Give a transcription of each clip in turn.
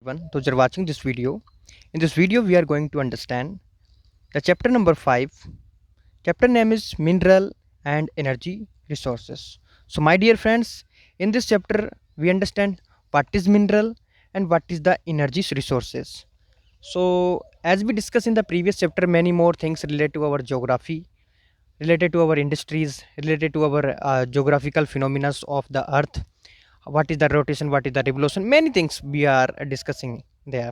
everyone, those are watching this video. In this video, we are going to understand the chapter number 5. Chapter name is Mineral and Energy Resources. So, my dear friends, in this chapter, we understand what is mineral and what is the energy resources. So, as we discussed in the previous chapter, many more things related to our geography, related to our industries, related to our geographical phenomena of the earth, what is the rotation, what is the revolution, many things we are discussing there.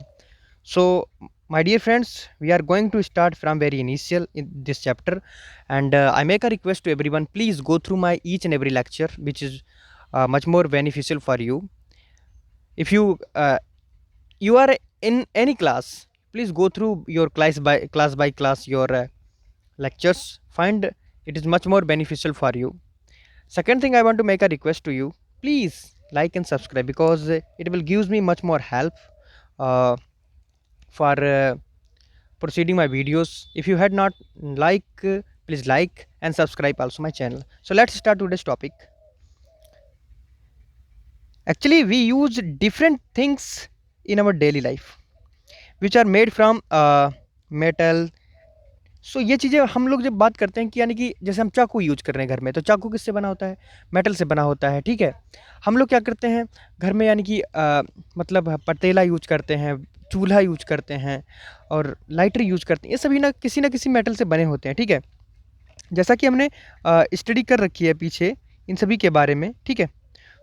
So my dear friends, we are going to start from very initial in this chapter, and I make a request to everyone, please go through my each and every lecture, which is much more beneficial for you. If you are in any class, please go through your class by class your lectures. Find it is much more beneficial for you. Second thing, I want to make a request to you, please like and subscribe, because it will gives me much more help uh, for proceeding my videos. If you had not please like and subscribe also my channel. So let's start today's topic. Actually, we use different things in our daily life which are made from metal. सो ये चीज़ें हम लोग जब बात करते हैं कि यानी कि जैसे हम चाकू यूज कर रहे हैं घर में, तो चाकू किससे बना होता है? मेटल से बना होता है, ठीक है। हम लोग क्या करते हैं घर में, यानी कि मतलब पतीला यूज करते हैं, चूल्हा यूज करते हैं और लाइटर यूज करते हैं, ये सभी ना किसी मेटल से बने होते हैं, ठीक है। जैसा कि हमने स्टडी कर रखी है पीछे इन सभी के बारे में, ठीक है।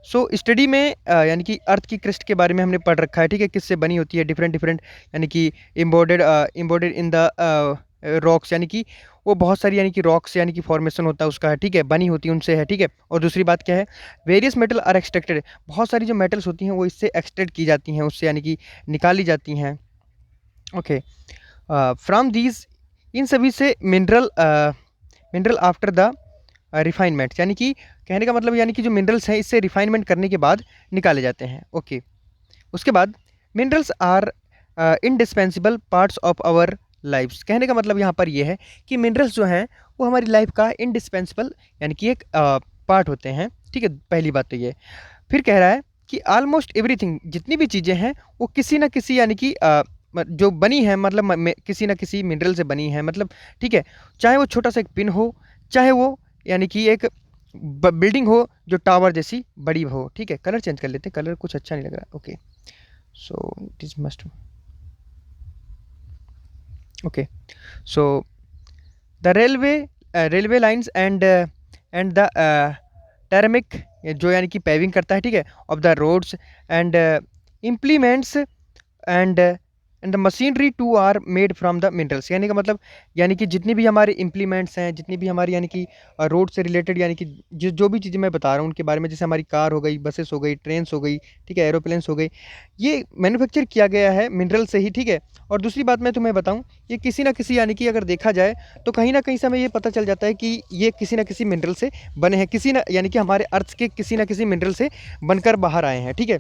सो स्टडी में यानी कि अर्थ की क्रस्ट के बारे में हमने पढ़ रखा है, ठीक है, किससे बनी होती है, डिफरेंट डिफरेंट, यानी कि इम्बोर्डेड इन द रॉक्स, यानी कि वो बहुत सारी यानी कि रॉक्स यानी कि फॉर्मेशन होता है उसका है, ठीक है, बनी होती है उनसे है, ठीक है। और दूसरी बात क्या है, वेरियस मेटल आर एक्सट्रैक्टेड, बहुत सारी जो मेटल्स होती हैं वो इससे एक्सट्रैक्ट की जाती हैं, उससे यानी कि निकाली जाती हैं, ओके। फ्रॉम दीज, इन सभी से मिनरल आफ्टर द रिफाइनमेंट, यानी कि कहने का मतलब यानी कि जो मिनरल्स हैं इससे रिफाइनमेंट करने के बाद निकाले जाते हैं, ओके। उसके बाद minerals are indispensable parts of our lifes, कहने का मतलब यहाँ पर ये है कि मिनरल्स जो हैं वो हमारी लाइफ का इंडिस्पेंसिबल यानी कि एक पार्ट होते हैं, ठीक है। पहली बात तो ये। फिर कह रहा है कि ऑलमोस्ट एवरीथिंग, जितनी भी चीज़ें हैं वो किसी ना किसी यानी कि जो बनी है मतलब किसी ना किसी मिनरल से बनी है, मतलब ठीक है। चाहे वो छोटा सा एक पिन हो, चाहे वो यानी कि एक बिल्डिंग हो जो टावर जैसी बड़ी हो, ठीक है। कलर चेंज कर लेते हैं, कलर कुछ अच्छा नहीं लग रहा, okay. So it is must, okay. So the railway lines and the tarmac, जो यानी कि पेविंग करता है, ठीक है, of the roads and implements and the machinery too are made from the minerals, यानी का मतलब यानी कि जितनी भी हमारे इम्प्लीमेंट्स हैं, जितनी भी हमारी यानी कि रोड से रिलेटेड, यानी कि जो भी चीज़ें मैं बता रहा हूँ उनके बारे में, जैसे हमारी कार हो गई, बसेस हो गई, ट्रेन्स हो गई, ठीक है, एरोप्लेन्स हो गई, ये मैन्युफैक्चर किया गया है मिनरल से ही, ठीक है। और दूसरी बात मैं तुम्हें बताऊँ, ये किसी ना किसी यानी कि अगर देखा जाए तो कहीं ना कहीं से हमें ये पता चल जाता है कि ये किसी ना किसी मिनरल से बने हैं, किसी ना यानी कि हमारे अर्थ के किसी ना किसी मिनरल से बनकर बाहर आए हैं, ठीक है।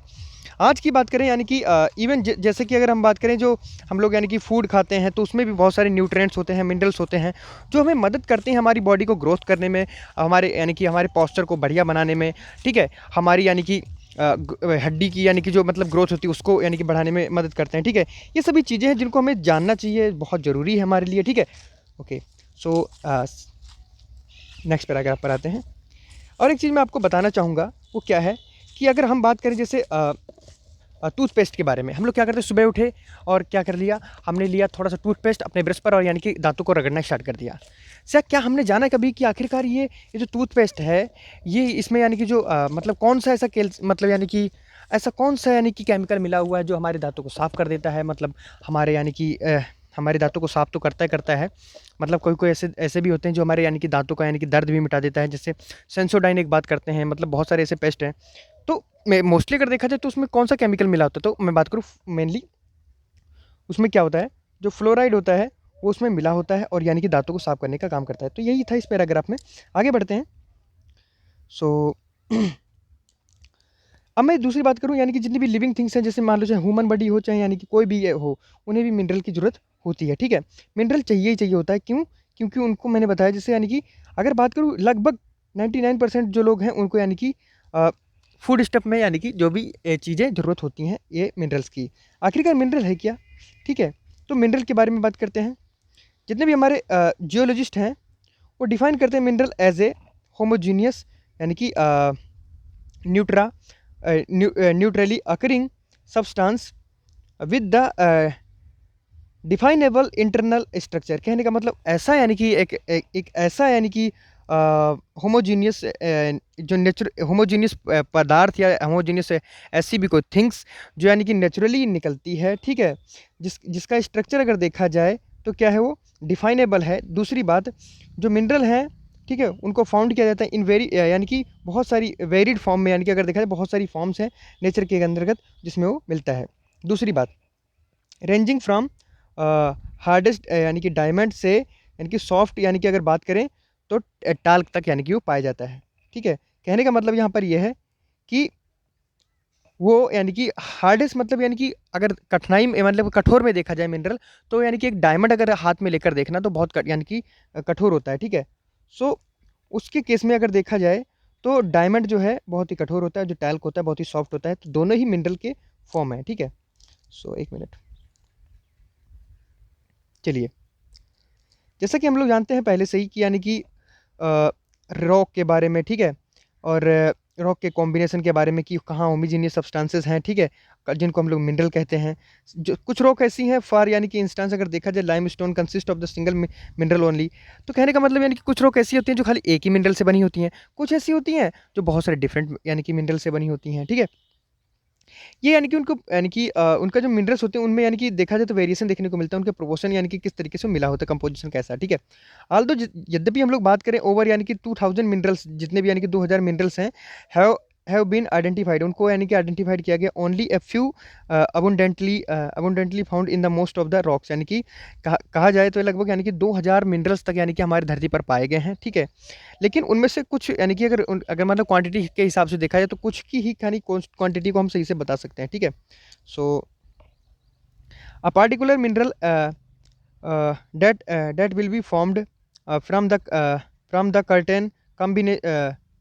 आज की बात करें यानी कि इवन जैसे कि अगर हम बात करें जो हम लोग यानी कि फूड खाते हैं तो उसमें भी बहुत सारे न्यूट्रिएंट्स होते हैं, मिनरल्स होते हैं, जो हमें मदद करते हैं हमारी बॉडी को ग्रोथ करने में, हमारे यानी कि हमारे पॉस्चर को बढ़िया बनाने में, ठीक है। हमारी यानी कि हड्डी की यानी कि जो मतलब ग्रोथ होती है उसको यानी कि बढ़ाने में मदद करते हैं, ठीक है। ये सभी चीज़ें हैं जिनको हमें जानना चाहिए, बहुत ज़रूरी है हमारे लिए, ठीक है, ओके। सो नेक्स्ट पैराग्राफ पर आते हैं। और एक चीज़ मैं आपको बताना चाहूँगा, वो क्या है कि अगर हम बात करें जैसे टूथपेस्ट के बारे में, हम लोग क्या करते हैं, सुबह उठे और क्या कर लिया, हमने लिया थोड़ा सा टूथपेस्ट अपने ब्रश पर और यानी कि दांतों को रगड़ना स्टार्ट कर दिया। सर क्या हमने जाना कभी कि आखिरकार ये जो टूथपेस्ट है, ये इसमें यानी कि जो मतलब कौन सा ऐसा मतलब यानी कि ऐसा कौन सा यानी कि केमिकल मिला हुआ है जो हमारे दांतों को साफ़ कर देता है, मतलब हमारे यानी कि हमारे दांतों को साफ़ तो करता है, मतलब कोई कोई ऐसे ऐसे भी होते हैं जो हमारे यानी कि दांतों का यानी कि दर्द भी मिटा देता है, जैसे सेंसोडाइन एक बात करते हैं, मतलब बहुत सारे ऐसे पेस्ट हैं। तो मैं मोस्टली अगर देखा जाए तो उसमें कौन सा केमिकल मिला होता है, तो मैं बात करूँ मेनली उसमें क्या होता है, जो फ्लोराइड होता है वो उसमें मिला होता है और यानी कि दांतों को साफ करने का काम करता है। तो यही था इस पैराग्राफ में, आगे बढ़ते हैं। सो अब मैं दूसरी बात करूँ, यानी कि जितनी भी लिविंग थिंग्स हैं, जैसे मान लो चाहे ह्यूमन बॉडी हो, चाहे यानी कि कोई भी हो, उन्हें भी मिनरल की ज़रूरत होती है, ठीक है। मिनरल चाहिए ही चाहिए होता है, क्यों? क्योंकि उनको मैंने बताया, जैसे यानी कि अगर बात करूँ लगभग 99% जो लोग हैं उनको यानी कि फूड स्टफ में यानी कि जो भी चीज़ें ज़रूरत होती हैं ये मिनरल्स की। आखिरकार मिनरल है क्या? ठीक है, तो मिनरल के बारे में बात करते हैं। जितने भी हमारे जियोलॉजिस्ट हैं वो डिफाइन करते हैं मिनरल एज ए होमोजीनियस यानी कि Nutra neutrally occurring substance with the definable internal structure. कहने का मतलब ऐसा यानी कि एक ऐसा यानी कि होमोजीनियस जो होमोजीनियस पदार्थ या होमोजीनियस ऐसी भी कोई थिंग्स जो यानी कि नेचुरली निकलती है, ठीक है, जिसका स्ट्रक्चर अगर देखा जाए तो क्या है वो डिफाइनेबल है। दूसरी बात, जो मिनरल हैं, ठीक है, उनको फाउंड किया जाता है इन वेरी यानी कि बहुत सारी वेरिड फॉर्म में, यानी कि अगर देखा जाए बहुत सारी फॉर्म्स हैं नेचर के अंतर्गत जिसमें वो मिलता है। दूसरी बात, रेंजिंग फ्रॉम हार्डेस्ट यानी कि डायमंड से यानी कि सॉफ्ट यानी कि अगर बात करें तो टाल्क तक यानी कि वो पाया जाता है। ठीक है, कहने का मतलब यहाँ पर यह है कि वो यानी कि हार्डेस्ट मतलब यानी कि अगर कठिनाई में मतलब कठोर में देखा जाए मिनरल, तो यानी कि एक डायमंड अगर हाथ में लेकर देखना तो बहुत यानी कि कठोर होता है। ठीक है, सो उसके केस में अगर देखा जाए तो डायमंड जो है बहुत ही कठोर होता है, जो टैल्क होता है बहुत ही सॉफ्ट होता है। तो दोनों ही मिनरल के फॉर्म है। ठीक है, सो एक मिनट, चलिए, जैसा कि हम लोग जानते हैं पहले से ही कि यानी कि रॉक के बारे में, ठीक है, और रॉक के कॉम्बिनेशन के बारे में कि कहाँ होमोजेनियस सब्सटेंसेस हैं, ठीक है, जिनको हम लोग मिनरल कहते हैं। जो कुछ रॉक ऐसी हैं, फॉर यानी कि इंस्टेंस अगर देखा जाए limestone consist of the single mineral only. तो कहने का मतलब यानी कि कुछ रॉक ऐसी होती हैं जो खाली एक ही मिनरल से बनी होती हैं, कुछ ऐसी होती हैं जो बहुत सारे डिफरेंट यानी कि मिनरल से बनी होती हैं। ठीक है, ये यानी कि उनको यानी कि उनका जो मिनरल्स होते हैं उनमें यानी कि देखा जाए तो वेरिएशन देखने को मिलता है, उनके प्रोपोर्शन यानी कि किस तरीके से मिला होता है, कंपोजिशन कैसा है। ठीक है, ऑल्दो यद्यपि हम लोग बात करें ओवर यानी कि 2000 मिनरल्स, जितने भी यानी कि 2000 मिनरल्स हैं, हैव बीन आइडेंटिफाइड, उनको यानी कि आइडेंटिफाइड किया गया। Only a few abundantly found in the most of the rocks, यानी कि कहा जाए तो लगभग यानी कि 2000 मिनरल्स तक यानी कि हमारी धरती पर पाए गए हैं। ठीक है, लेकिन उनमें से कुछ यानी कि अगर मतलब क्वांटिटी के हिसाब से देखा जाए तो कुछ की ही यानी क्वांटिटी को हम सही से बता सकते हैं। ठीक है, so a particular mineral that will be formed from the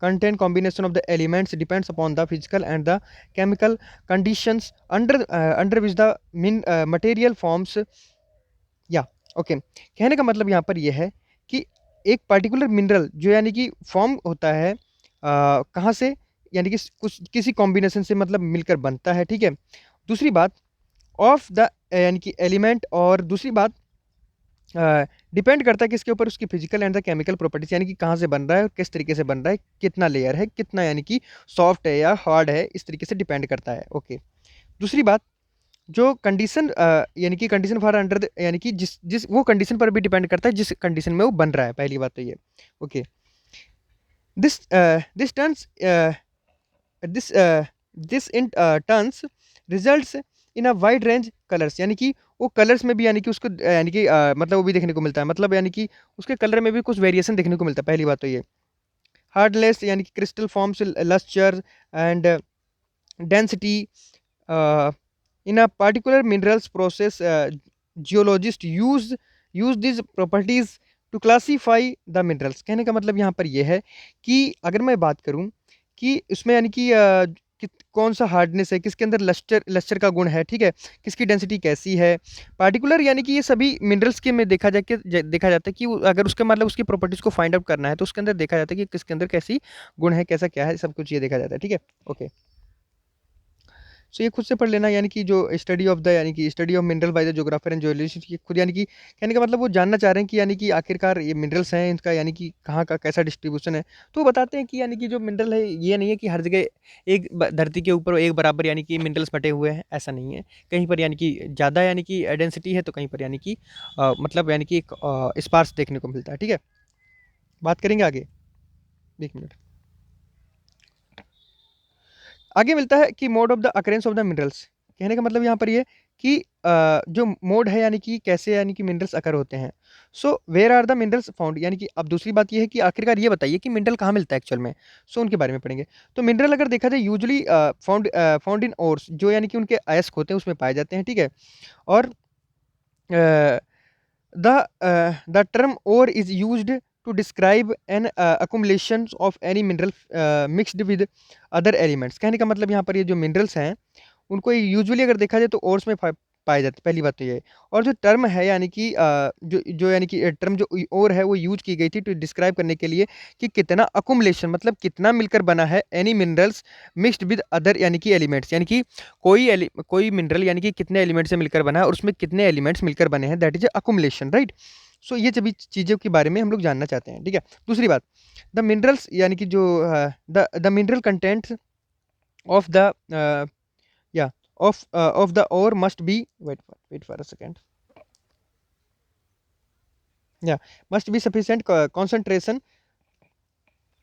contain combination of the elements depends upon the physical and the chemical conditions under which the material forms। या ओके, कहने का मतलब यहाँ पर यह है कि एक पर्टिकुलर मिनरल जो यानी कि फॉर्म होता है कहाँ से, यानी कि कुछ किसी कॉम्बिनेशन से मतलब मिलकर बनता है। ठीक है, दूसरी बात ऑफ द यानी कि एलिमेंट, और दूसरी बात डिपेंड करता है किसके ऊपर, उसकी physical and the chemical properties, यानी कि कहाँ से बन रहा है और किस तरीके से बन रहा है, कितना लेयर है, कितना यानी कि सॉफ्ट है या हार्ड है, इस तरीके से डिपेंड करता है। ओके, दूसरी बात, जो कंडीशन यानी कि कंडीशन फॉर अंडर यानी कि जिस जिस वो कंडीशन पर भी डिपेंड करता है जिस कंडीशन में वो बन रहा है। पहली बात तो ये। Okay, this this turns this this in turns results in a wide range colours, यानी कि वो कलर्स में भी यानी कि उसको यानी कि मतलब वो भी देखने को मिलता है, मतलब यानी कि उसके कलर में भी कुछ वेरिएशन देखने को मिलता है। पहली बात तो ये। हार्डलेस यानी कि crystal forms, lustre and density in a particular minerals process, geologists use these properties to classify the minerals। कहने का मतलब यहाँ पर यह है कि अगर मैं बात करूँ कि इसमें यानी कि कौन सा हार्डनेस है, किसके अंदर लस्टर लस्टर का गुण है, ठीक है, किसकी डेंसिटी कैसी है, पार्टिकुलर यानी कि ये सभी मिनरल्स के में देखा जाए कि देखा जाता है कि अगर उसके मतलब उसकी प्रॉपर्टीज को फाइंड आउट करना है तो उसके अंदर देखा जाता है कि किसके अंदर कैसी गुण है, कैसा क्या है, सब कुछ ये देखा जाता है। ठीक है, ओके, सो ये खुद से पढ़ लेना, यानी कि जो स्टडी ऑफ द यानी कि study of mineral by the geographer and geologist, ये खुद यानी कि कहने का मतलब वो जानना चाह रहे हैं कि यानी कि आखिरकार ये मिनरल्स हैं इनका यानी कि कहाँ का कैसा डिस्ट्रीब्यूशन है। तो वो बताते हैं कि यानी कि जो मिनरल है ये नहीं है कि हर जगह एक धरती के ऊपर एक बराबर यानी कि मिनरल्स बटे हुए हैं, ऐसा नहीं है। कहीं पर यानी कि ज़्यादा यानी कि डेंसिटी है तो कहीं पर यानी कि मतलब यानी कि एक स्पार्स देखने को मिलता है। ठीक है, बात करेंगे आगे, एक मिनट। आगे मिलता है कि mode of the occurrence of the minerals. कहने का मतलब यहाँ पर ये कि जो मोड है यानी कि कैसे यानी कि मिनरल्स अकर होते हैं। So where are the minerals found, यानी कि अब दूसरी बात ये है कि आखिरकार ये बताइए कि मिनरल कहाँ मिलता है एक्चुअल में। सो उनके बारे में पढ़ेंगे। तो मिनरल अगर देखा जाए यूजुअली फाउंड इन ओर्स, जो यानी कि उनके अयस्क होते हैं उसमें पाए जाते हैं। ठीक है, और the the term ore is used to describe an accumulation of any mineral mixed with other elements. कहने का मतलब यहाँ पर ये जो मिनरल्स हैं उनको यूजुअली अगर देखा जाए तो ओर्स में पाए जाते हैं, पहली बात तो ये है। और जो टर्म है यानी कि जो जो यानी कि टर्म जो और है वो यूज की गई थी टू डिस्क्राइब करने के लिए कि कितना अकुमुलेशन मतलब कितना मिलकर बना है any minerals mixed with other यानी कि एलिमेंट्स, यानी कि कोई मिनरल यानी कि कितने एलिमेंट से मिलकर बना है और उसमें कितने एलिमेंट्स मिलकर बने हैं, दैट इज अकुमुलेशन, राइट। सो ये सभी चीज़ों के बारे में हम लोग जानना चाहते हैं, ठीक है। दूसरी बात, द मिनरल्स यानी कि जो the mineral contents of the yeah of the ore must be wait for a second, yeah, must be sufficient concentration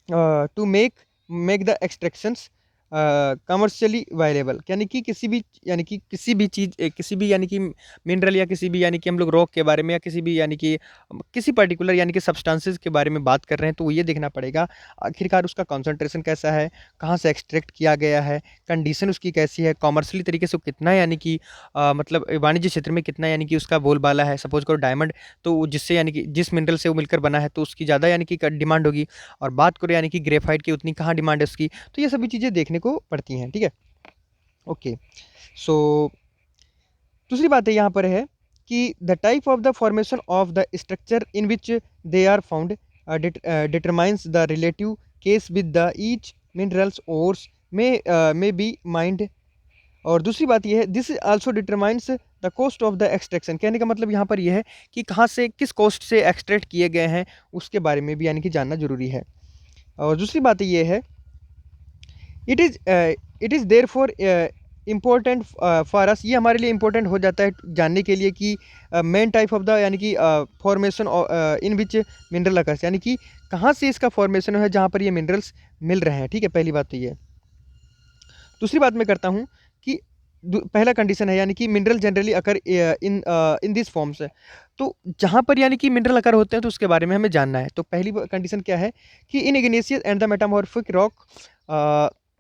to make the extractions commercially viable, यानी कि किसी भी चीज़ किसी भी यानी कि मिनरल या किसी भी यानी कि हम लोग रॉक के बारे में या किसी भी यानी कि किसी पर्टिकुलर यानी कि सब्सटेंसेस के बारे में बात कर रहे हैं तो वो ये देखना पड़ेगा आखिरकार उसका कॉन्सेंट्रेशन कैसा है, कहाँ से एक्सट्रैक्ट किया गया है, कंडीशन उसकी कैसी है, कॉमर्शियली तरीके से वो कितना यानी कि मतलब वाणिज्य क्षेत्र में कितना यानी कि उसका बोलबाला है। सपोज करो डायमंड, तो जिससे यानी कि जिस मिनरल से वो मिलकर बना है तो उसकी ज़्यादा यानी कि डिमांड होगी, और बात करो यानी कि ग्रेफाइट की उतनी कहाँ डिमांड है उसकी। तो ये सभी चीज़ें देखने को पड़ती हैं, ठीक है। ओके, सो दूसरी बात है यहाँ पर है कि the type of the formation of the structure in which they are found determines the relative case with the each minerals ores may be mined. और दूसरी बात यह है this also determines the cost of the extraction. कहने का मतलब यहाँ पर यह है कि कहाँ से किस कॉस्ट से एक्सट्रैक्ट किए गए हैं उसके बारे में भी यानी कि जानना जरूरी है। और दूसरी बात ये है it is therefore important for us, ये हमारे लिए इम्पोर्टेंट हो जाता है जानने के लिए कि मेन टाइप ऑफ द यानी कि फॉर्मेशन इन विच मिनरल अकर्स, यानी कि कहाँ से इसका फॉर्मेशन है जहाँ पर ये मिनरल्स मिल रहे हैं, ठीक है। पहली बात तो ये। दूसरी बात मैं करता हूँ कि पहला कंडीशन है यानी कि mineral generally occur in this forms है, तो जहाँ पर यानी कि मिनरल अकर होते हैं तो उसके बारे में हमें जानना है। तो पहली कंडीशन क्या है कि इन igneous and the metamorphic rock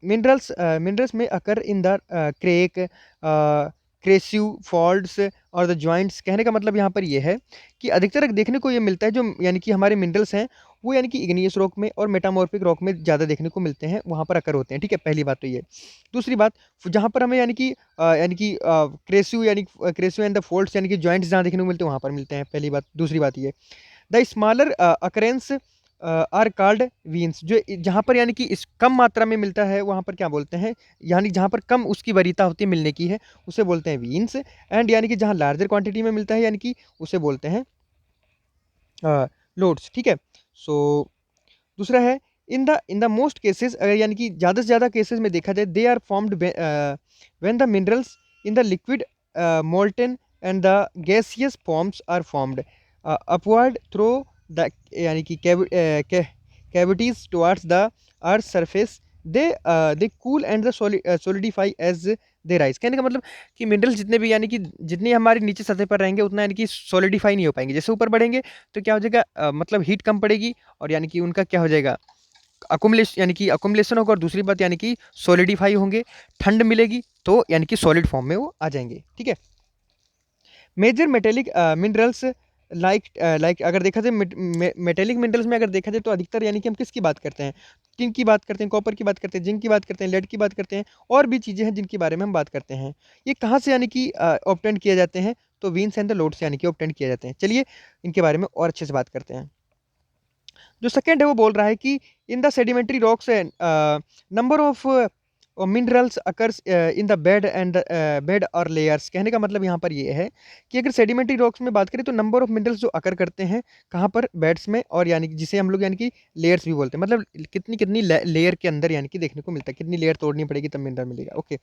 minerals में occur in the crack crevice faults और द जॉइंट्स। कहने का मतलब यहाँ पर यह है कि अधिकतर देखने को ये मिलता है जो यानी कि हमारे मिनरल्स हैं वो यानी कि इग्नियस रॉक में और मेटामॉर्फिक रॉक में ज़्यादा देखने को मिलते हैं, वहाँ पर अकर होते हैं, ठीक है। पहली बात तो ये। दूसरी बात, जहाँ पर हमें यानी कि क्रेसिव एंड द फोल्ड्स यानी कि जॉइंट्स जहाँ देखने को मिलते हैं वहाँ पर मिलते हैं, पहली बात। दूसरी बात ये, the smaller occurrence are called veins, जो जहाँ पर यानी कि इस कम मात्रा में मिलता है वहाँ पर क्या बोलते हैं, यानी जहाँ पर कम उसकी वरीयता होती है मिलने की है उसे बोलते हैं वीन्स। एंड यानी कि जहाँ लार्जर क्वांटिटी में मिलता है यानी कि उसे बोलते हैं लोड्स, ठीक है। सो दूसरा है इन द मोस्ट केसेस, अगर यानी कि ज़्यादा से ज़्यादा केसेस में देखा जाए they are formed when the minerals in the liquid molten and the gaseous forms are formed upward through the यानी कि cavities towards the earth surface, they cool and the solidify as they rise. कहने का मतलब कि minerals जितने भी यानी कि जितनी हमारी नीचे सतह पर रहेंगे उतना यानी कि सॉलिडिफाई नहीं हो पाएंगे, जैसे ऊपर बढ़ेंगे तो क्या हो जाएगा मतलब हीट कम पड़ेगी और यानी कि उनका क्या हो जाएगा अकुमुलेशन, यानी कि अकुमुलेशन होगा। और दूसरी बात यानी कि सॉलिडिफाई होंगे, ठंड मिलेगी तो यानी कि सॉलिड फॉर्म में वो आ जाएंगे, ठीक है। मेजर मेटेलिक मिनरल्स लाइक अगर देखा जाए मेटेलिक मिनरल्स में अगर देखा जाए तो अधिकतर यानी कि हम किसकी बात करते हैं, टिन की बात करते हैं, कॉपर की बात करते हैं, जिंक की बात करते हैं, लेड की बात करते हैं, और भी चीज़ें हैं जिनके बारे में हम बात करते हैं। ये कहाँ से यानी कि ऑब्टेन किए जाते हैं, तो वीन्स एंड द लोड से यानी कि ऑब्टेन किए जाते हैं। चलिए इनके बारे में और अच्छे से बात करते हैं। जो सेकंड है वो बोल रहा है कि in the sedimentary rocks number of minerals occurs in the bed and bed और लेयर्स। कहने का मतलब यहाँ पर ये है कि अगर सेडिमेंट्री रॉक्स में बात करें तो नंबर ऑफ मिनरल्स जो अकर करते हैं कहाँ पर, बेड्स में, और यानी कि जिसे हम लोग यानी कि लेयर्स भी बोलते हैं, मतलब कितनी कितनी लेयर के अंदर यानी कि देखने को मिलता है, कितनी लेयर तोड़नी पड़ेगी तब मिनरल मिलेगा। Okay,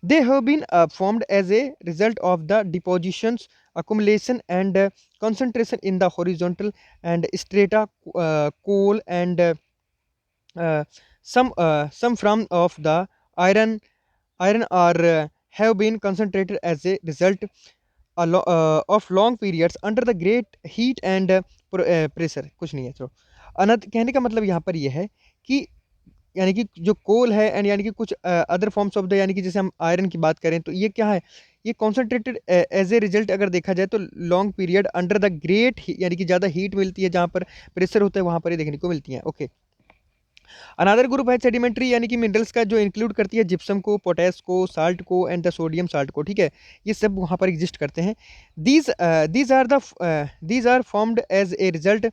they have been formed as a result of the depositions accumulation and concentration in the horizontal and strata coal and some from of the iron are have been concentrated as a result of long periods under the great heat and pressure। कुछ नहीं है तो अनद। कहने का मतलब यहाँ पर यह है कि यानी कि जो कोल है एंड यानी कि कुछ अदर फॉर्म्स ऑफ द यानी कि जैसे हम आयरन की बात करें तो ये क्या है, ये कॉन्सेंट्रेटेड एज ए रिजल्ट अगर देखा जाए तो long period under the great, यानी कि ज़्यादा हीट मिलती है, जहाँ पर प्रेशर होता है वहाँ पर ये देखने को मिलती हैं। ओके, अनदर ग्रुप है सेडिमेंट्री, यानी कि मिनरल्स का, जो इंक्लूड करती है जिप्सम को, पोटेस को, साल्ट को एंड द सोडियम साल्ट को, ठीक है। ये सब वहाँ पर एग्जिस्ट करते हैं। These these are formed as a result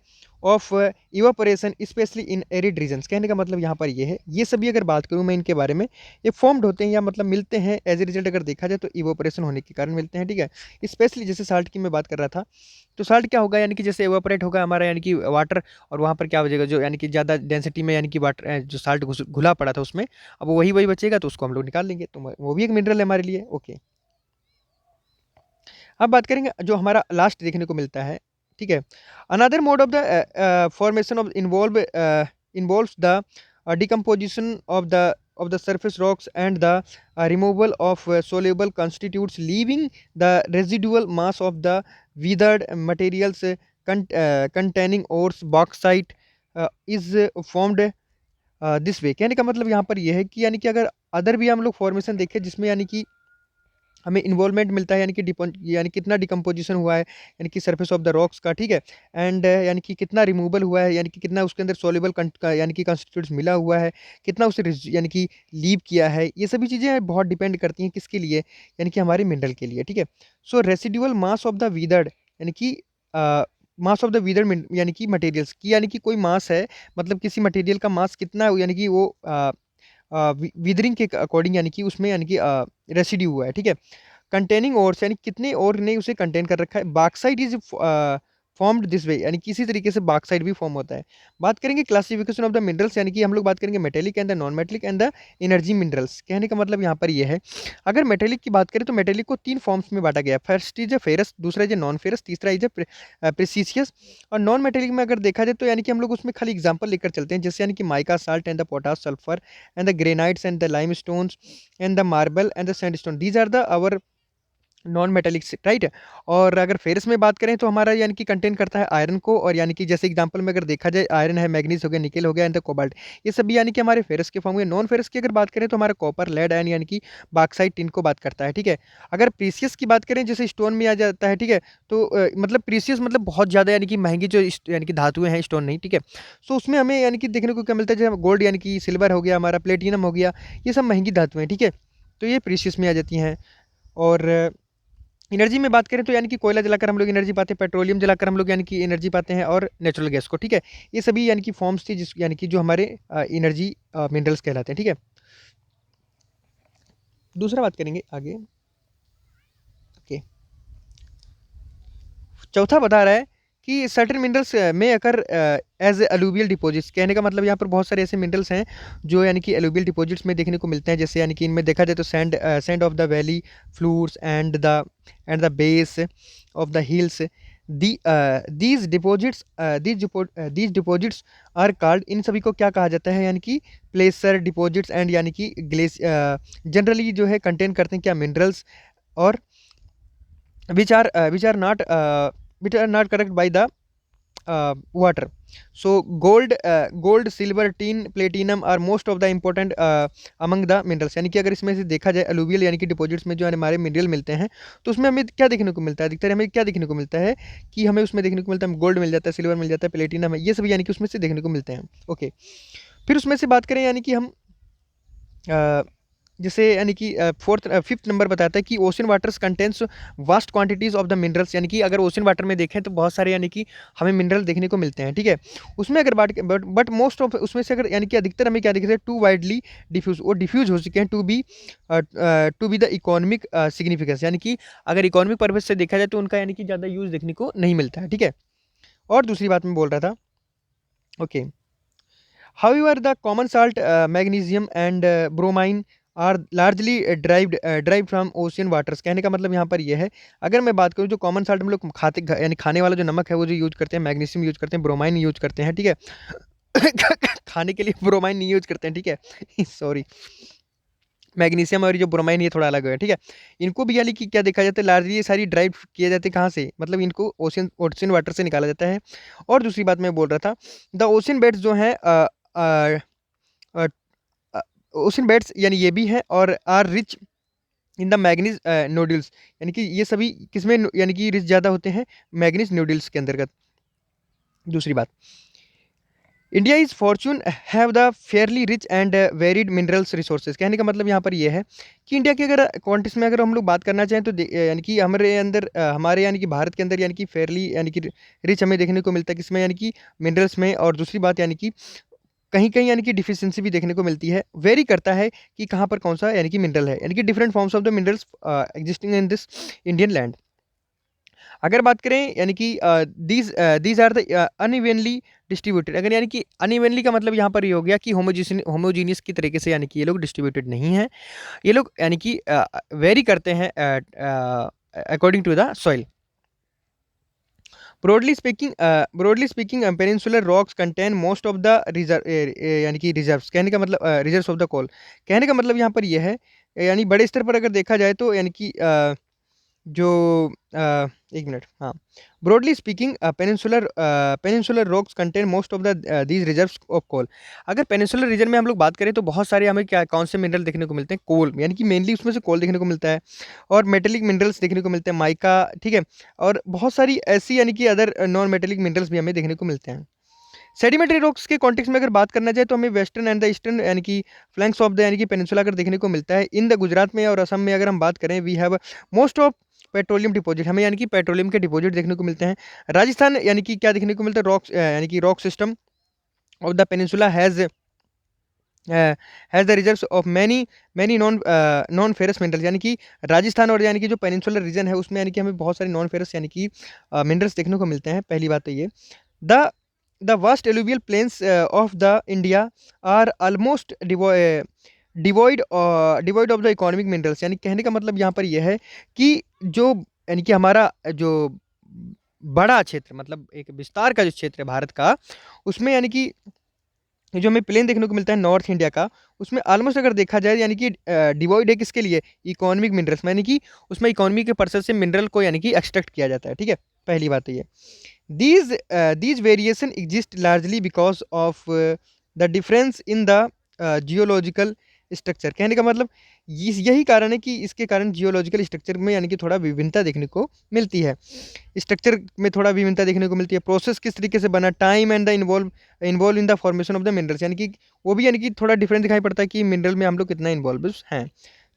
of evaporation specially in arid regions. कहने का मतलब यहाँ पर ये है, ये सभी अगर बात करूँ मैं इनके बारे में, ये फॉर्म्ड होते हैं या मतलब मिलते हैं एज ए रिजल्ट अगर देखा जाए तो इवापोरेशन होने के कारण मिलते हैं, ठीक है। स्पेशली जैसे साल्ट की मैं बात कर रहा था, तो साल्ट क्या होगा, यानी कि जैसे इवापोरेट होगा हमारा यानी कि वाटर, और वहाँ पर क्या हो जाएगा, जो यानी कि ज़्यादा डेंसिटी में यानी कि वाटर जो साल्ट घुला पड़ा था उसमें, अब वही वही बचेगा तो उसको हम लोग निकाल लेंगे, तो वो भी एक मिनरल है हमारे लिए। ओके, अब बात करेंगे जो हमारा लास्ट देखने को मिलता है, ठीक है। Another mode of the formation of involves the decomposition of the surface rocks and the removal of soluble constituents, leaving the residual mass of the weathered materials containing ores. Bauxite is formed this way. कहने का मतलब यहाँ पर यह है कि यानी कि अगर अदर भी हम लोग फॉर्मेशन देखें जिसमें यानी कि हमें इन्वॉल्वमेंट मिलता है, यानी कि यानी कितना डिकम्पोजिशन हुआ है यानी कि सरफेस ऑफ द रॉक्स का, ठीक है। एंड यानी कि कितना रिमूवल हुआ है, यानी कि कितना उसके अंदर सोल्यूबल यानी कि कंस्टिट्यूट्स मिला हुआ है, कितना उसे यानी कि लीव किया है, ये सभी चीज़ें बहुत डिपेंड करती हैं किसके लिए, यानी कि हमारे मिनरल के लिए, ठीक है। सो रेसिडुअल मास ऑफ द वीदर्ड, यानी कि मास ऑफ द वीदर्ड यानी कि मटेरियल्स की, यानी कि कोई मास है, मतलब किसी मटेरियल का मास कितना है, यानी कि वो विदरिंग के अकॉर्डिंग यानी कि उसमें यानी कि रेसिड्यू हुआ है, ठीक है। कंटेनिंग ओर्स, यानी कितने और ने उसे कंटेन कर रखा है। Bauxite is formed this way, यानी किसी तरीके से बाक्साइड भी फॉर्म होता है। बात करेंगे क्लासिफिकेशन ऑफ द मिनरल्स, यानी कि हम लोग बात करेंगे metallic and the non metallic and the energy minerals. कहने का मतलब यहाँ पर ये है, अगर मेटेलिक की बात करें तो मेटेलिक को 3 फॉर्म्स में बांटा गया। फर्स्ट इज ए फेरस, दूसरा इज ए नॉन फेरस, तीसरा इज ए प्रेसिशियस। और नॉन मेटेलिक में अगर देखा जाए तो यानी कि हम लोग उसमें खाली एग्जाम्पल लेकर चलते हैं, जैसे यानी कि mica salt and the potash sulphur and the granites and the limestones and the marble and the sandstone, these are the our non metallics, right. और अगर फेरस में बात करें तो हमारा यानी कि कंटेन करता है आयरन को, और यानी कि जैसे एग्जांपल में अगर देखा जाए आयरन है, मैग्नीज हो गया, निकेल हो गया एंड द कोबाल्ट, ये सभी यानी कि हमारे फेरस के फॉर्म हुए। नॉन फेरस की अगर बात करें तो हमारा कॉपर, लेड आयन यानी कि बाक्साइट, टिन को बात करता है, ठीक है। अगर प्रीसियस की बात करें जैसे स्टोन में आ जाता है, ठीक है, तो मतलब प्रीसियस मतलब बहुत ज़्यादा यानी कि महंगी जो यानी कि धातुएं हैं, स्टोन नहीं, ठीक है। सो उसमें हमें यानी कि देखने को क्या मिलता है, जैसे गोल्ड यानी कि सिल्वर हो गया, हमारा प्लेटिनम हो गया, ये सब महंगी धातुएं, ठीक है, तो ये प्रीसियस में आ जाती हैं। और एनर्जी में बात करें तो यानी कि कोयला जलाकर हम लोग एनर्जी पाते हैं, पेट्रोलियम जलाकर हम लोग यानी कि एनर्जी पाते हैं, और नेचुरल गैस को, ठीक है। ये सभी यानी कि फॉर्म्स थी जिस यानी कि जो हमारे एनर्जी मिनरल्स कहलाते हैं, ठीक है। दूसरा बात करेंगे आगे। ओके, चौथा बता रहा है कि सर्टेन मिनरल्स में अकर एज अलूवियल डिपॉजिट्स। कहने का मतलब यहाँ पर बहुत सारे ऐसे मिनरल्स हैं जो यानी कि अलूवियल डिपॉजिट्स में देखने को मिलते हैं, जैसे यानी कि इनमें देखा जाए तो sand of the valley floors and the base of the hills. These deposits are called, इन सभी को क्या कहा जाता है, यानी कि प्लेसर डिपॉजिट्स एंड यानी कि जनरली जो है कंटेन करते हैं क्या, मिनरल्स, और which are not correct by the water. So gold, silver, tin, platinum are most of the important among the minerals। यानी कि अगर इसमें से देखा जाए अलूवियल यानी कि डिपॉजिट्स में जो हमारे मिनरल मिलते हैं, तो उसमें हमें क्या देखने को मिलता है, अधिकतर हमें क्या देखने को मिलता है कि हमें उसमें देखने को मिलता है गोल्ड मिल जाता है, सिल्वर मिल जाता है, प्लेटिनम है, ये सब यानी कि उसमें से देखने को मिलते हैं। ओके, फिर उसमें से बात करें यानी कि हम जैसे यानी कि फिफ्थ नंबर बताता है कि ocean waters contains vast quantities of the minerals. यानी कि अगर ओशन वाटर में देखें तो बहुत सारे यानी कि हमें मिनरल देखने को मिलते हैं, ठीक है। उसमें अगर बात बट मोस्ट ऑफ उसमें से अगर यानी कि अधिकतर हमें क्या दिखते हैं, टू वाइडली डिफ्यूज, वो डिफ्यूज हो चुके हैं to be the economic significance. यानी कि अगर इकोनॉमिक पर्पज से देखा जाए तो उनका यानी कि ज़्यादा यूज़ देखने को नहीं मिलता है, ठीक है। और दूसरी बात मैं बोल रहा था, okay, however the common salt magnesium and bromine are largely drive from ocean waters. कहने का मतलब यहाँ पर यह है, अगर मैं बात करूँ जो कॉमन साल्ट हम लोग खाते यानी खाने वाला जो नमक है वो जो यूज करते हैं, मैग्नीशियम यूज करते हैं, ब्रोमाइन यूज करते हैं, ठीक है। खाने के लिए ब्रोमाइन नहीं यूज करते हैं, ठीक है। सॉरी, मैग्नीशियम और जो ब्रोमाइन ये थोड़ा अलग है, ठीक है। इनको भी यानी कि क्या देखा जाता है, लार्जली ये सारी ड्राइव किए जाते हैं कहाँ से, मतलब इनको ओशियन वाटर से निकाला जाता है। और दूसरी बात मैं बोल रहा था, द ओशियन बेड्स जो हैं ओशन बेड्स यानी ये भी हैं और are rich in the manganese nodules, यानी कि ये सभी किसमें यानी कि रिच ज़्यादा होते हैं, मैग्नीज नोड्यूल्स के अंतर्गत। दूसरी बात, India is Fortune have the Fairlie rich and varied minerals resources. कहने का मतलब यहाँ पर यह है कि इंडिया के अगर कॉन्टेक्स्ट में अगर हम लोग बात करना चाहें तो यानी कि हमारे अंदर हमारे यानी कि भारत के अंदर यानी कि फेयरली यानी कि रिच हमें देखने को मिलता है किसमें, यानी कि मिनरल्स में। और दूसरी बात यानी कि कहीं कहीं यानी कि डिफिशियंसी भी देखने को मिलती है, वेरी करता है कि कहाँ पर कौन सा यानी कि मिनरल है, यानी कि different forms of the minerals existing in this Indian land. अगर बात करें यानी कि these are the unevenly distributed, अगर यानी कि अनइवनली का मतलब यहाँ पर ये हो गया कि होमोजीनियस की तरीके से यानी कि ये लोग डिस्ट्रीब्यूटेड नहीं है, ये लोग यानी कि वेरी करते हैं according to the soil. Broadly speaking peninsular rocks contain most of the reserve, यानी कि रिजर्व्स, कहने का मतलब रिजर्व्स ऑफ द कोल। कहने का मतलब यहाँ पर यह है, यानी बड़े स्तर पर अगर देखा जाए तो यानी कि जो एक मिनट, हाँ, broadly speaking peninsular rocks contain most of the these reserves of coal. अगर पेनिनसुलर रीजन में हम लोग बात करें तो बहुत सारे हमें क्या कौन से मिनरल देखने को मिलते हैं, कोल, यानी कि मेनली उसमें से कोल देखने को मिलता है, और मेटेलिक मिनरल्स देखने को मिलते हैं, माइका, ठीक है, और बहुत सारी ऐसी यानी कि अदर नॉन मेटेलिक मिनरल्स भी हमें देखने को मिलते हैं। सेडिमेंट्री रॉक्स के कॉन्टेक्स्ट में अगर बात करना चाहे तो हमें वेस्टर्न एंड द ईस्टर्न यानी कि फ्लैंक्स ऑफ द यानी कि पेनिनसुला अगर देखने को मिलता है। इन द गुजरात में और असम में अगर हम बात करें, we have most of petroleum deposit, हमें यानी कि पेट्रोलियम के डिपॉजिट देखने को मिलते हैं। राजस्थान यानी कि क्या देखने को मिलता है, रॉक्स यानी कि rock system of the peninsula has the reserves of many non ferrous minerals, यानी कि राजस्थान और यानी कि जो पेनिनसुलर रीजन है उसमें यानी कि हमें बहुत सारे नॉन फेरस यानी कि मिनरल्स देखने को मिलते हैं। पहली बात तो ये, the the vast alluvial plains of the India are almost devoid of the economic minerals, यानी कहने का मतलब यहाँ पर यह है कि जो यानी कि हमारा जो बड़ा क्षेत्र, मतलब एक विस्तार का जो क्षेत्र है भारत का, उसमें यानी कि जो हमें प्लेन देखने को मिलता है नॉर्थ इंडिया का, उसमें ऑलमोस्ट अगर देखा जाए यानी कि डिवॉइड है किसके लिए, इकोनॉमिक मिनरल्स में, यानी कि उसमें इकोनॉमी के पर्पस से मिनरल को यानी कि एक्सट्रैक्ट किया जाता है। ठीक है, पहली बात तो ये, these variation exist largely because of the difference in the geological structure। कहने का मतलब यही कारण है कि इसके कारण जियोलॉजिकल स्ट्रक्चर में यानी कि थोड़ा विभिन्नता देखने को मिलती है, स्ट्रक्चर में थोड़ा विभिन्नता देखने को मिलती है। प्रोसेस किस तरीके से बना, time and the involve in the formation of the minerals, यानी कि वो भी यानी कि थोड़ा डिफरेंट दिखाई पड़ता है कि मिनरल में हम लोग कितना इन्वॉल्व हैं।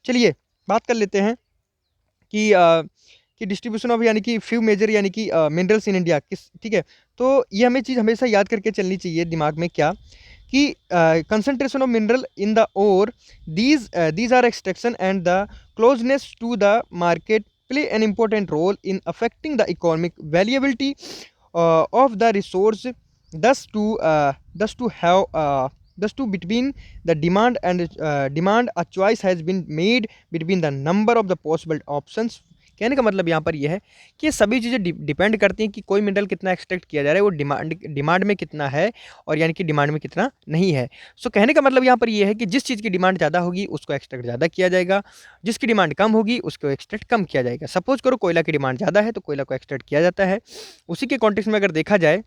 चलिए बात कर लेते हैं कि डिस्ट्रीब्यूशन ऑफ यानी कि फ्यू मेजर यानी कि मिनरल्स इन इंडिया किस, ठीक है, तो ये हमें चीज़ हमेशा याद करके चलनी चाहिए दिमाग में, क्या कि concentration of mineral in the ore, these are extraction and the closeness to the market play an important role in affecting the economic valuability of the resource, thus to have thus to between the demand a choice has been made between the number of the possible options। कहने का मतलब यहाँ पर यह है कि ये सभी चीज़ें डिपेंड करती हैं कि कोई मिनरल कितना एक्सट्रैक्ट किया जा रहा है, वो डिमांड में कितना है और यानी कि डिमांड में कितना नहीं है। सो कहने का मतलब यहाँ पर यह है कि जिस चीज़ की डिमांड ज़्यादा होगी उसको एक्सट्रैक्ट ज़्यादा किया जाएगा, जिसकी डिमांड कम होगी उसको एक्सट्रैक्ट कम किया जाएगा। सपोज करो कोयला की डिमांड ज़्यादा है तो कोयला को एक्सट्रैक्ट किया जाता है। उसी के कॉन्टेक्स्ट में अगर देखा जाए